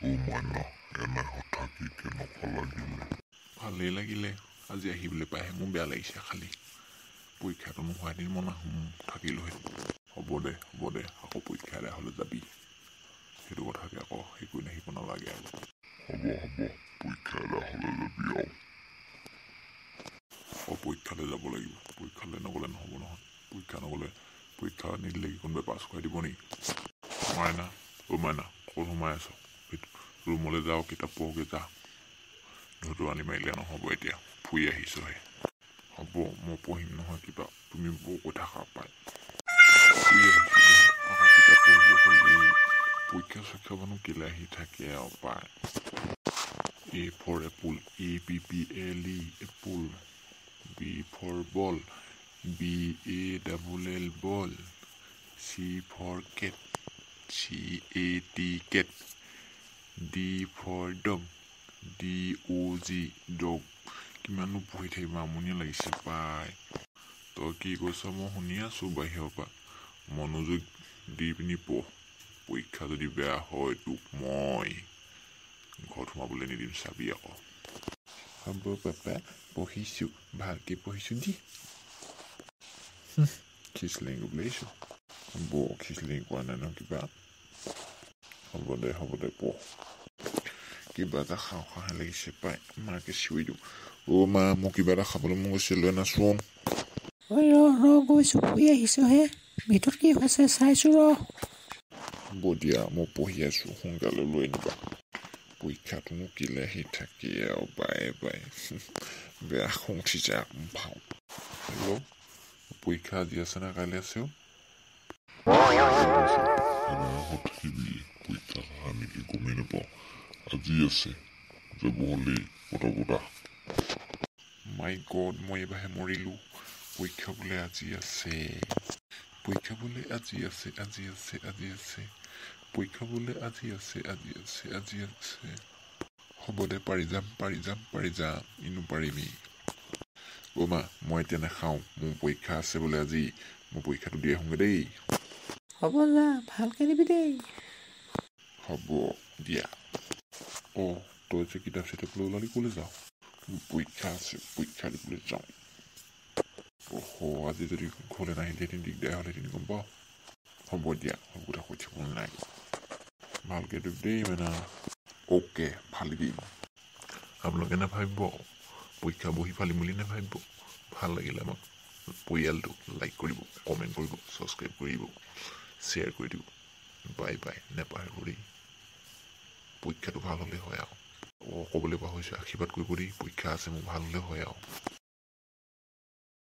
মইনা এনে থাকি কেনেকুৱা লাগিলে? ভালেই লাগিলে। আজি আহিবলৈ পাইহে মোৰ বেয়া লাগিছে। খালি পৰীক্ষাটো নোহোৱা এদিন মই নাহোঁ, থাকিলোহেঁতেন। হ'ব দে আকৌ পৰীক্ষা এদায় হ'লে যাবি। সেইটো কথাকে আকৌ হেৰি কৰি নাহিব নালাগে আৰু। হ'ব পৰীক্ষা এদায় হ'লে যাবি আৰু। পৰীক্ষালৈ যাব লাগিব। পৰীক্ষালৈ নগ'লে নহ'ব নহয়। পৰীক্ষা নিদিলে কি কোনোবাই পাছ কৰাই দিব নেকি? মাইনা মাইনা ক'ত সোমাই আছ? ৰুমলৈ যাওঁ, কিতাপ পঢ়োগৈ যা। ধুতো আনি মাৰিলে নহ'ব, এতিয়া ফুৰি আহিছহে। হ'ব মই পঢ়িম নহয় কিবা, তুমি বৰ কৈ থাকা পাই। ফুৰি আহিছোঁ আকৌ কিতাপ পঢ়িব হ'লেই। পৰীক্ষা চৰীক্ষা মানুহ কেলে আহি থাকে আৰু পাই। A for apple, APPLE এপুল। B for ball, BALL ball. C for cat, CAT cat. D for dog, DOG dog. কিমাননো পঢ়ি থাকিব, আমনি লাগিছে পাই। তই কি কৈছ মই শুনি আছোঁ বাহিৰৰ পৰা। মনোযোগ দি পিনি পঢ়। পৰীক্ষা যদি বেয়া হয় তোক মই ঘৰত সোমাবলৈ নিদিম, চাবি আকৌ। হ'ব পাপা, পঢ়িছোঁ, ভালকৈ পঢ়িছোঁ দেই। খিচলিং উলিয়াইছোঁ। খিচলিং কৰা নাই ন কিবা। হ'ব দে পঢ়। কিবা এটা খাওঁ লাগিছে পাই, মাকে চিঞৰি দিওঁ। মা মোক কিবা এটা খাবলৈ মন গৈছে, লৈ নাচোন। গৈছো, শুই আহিছোহে। ভিতৰত কি হৈছে চাইছো ৰ। হ'ব দিয়া, মই পঢ়ি আছো, সোনকালে লৈ আনিবা। পৰীক্ষাটোনো কেলে আহি থাকে আৰু বাই বেয়া খং উঠি যায় ভাও। হেল্ল', পৰীক্ষা আজি আছে নে কাইলৈ আছে? থাকিবি পৰীক্ষা নেকি গমেই নাপাওঁ। আজি আছে, যাব হ'লেই বতা। মাই গড, মই এইবাৰহে মৰিলো। পৰীক্ষা বোলে আজি আছে। পৰীক্ষা বোলে আজি আছে। পৰীক্ষা বোলে আজি আছে। হ'ব দে, পাৰি যাম, ইনো পাৰিবি। মা মই এতিয়া নাখাওঁ, মোৰ পৰীক্ষা আছে বোলে আজি। মই পৰীক্ষাটো দি আহোঁগৈ দেই। হ'ব যা, ভালকে দিবি দেই। হ'ব দিয়া। তই যে কিতাপ চিতাপ লৈ ওলালি, ক'লৈ যাওঁ? পৰীক্ষা আছে, পৰীক্ষা দিবলৈ যাওঁ। আজি যদি ঘৰলৈ নাহিলেহেঁতেন দিগদাৰ হ'লেহেঁতেন, গম পাওঁ। হ'ব দিয়া, কথা কৈ থাকিব নালাগে। ভালকৈ দিবি দেই মানে। অ'কে, ফালি দিম। আপোনালোকে নাভাবিব পৰীক্ষা বহি ফালিম বুলি নাভাবিব। ভাল লাগিলে আমাক পৰিয়ালটো লাইক কৰিব, কমেণ্ট কৰিব, ছাবস্ক্ৰাইব কৰিব, শ্বেয়াৰ কৰি দিব। বাই নেপাহৰিব দেই। পৰীক্ষাটো ভাল হ'লে হয় আৰু। ক'বলৈ পাহৰিছোঁ, আশীৰ্বাদ কৰিব দেই। পৰীক্ষা আছে মোৰ ভাল হ'লে হয় আৰু।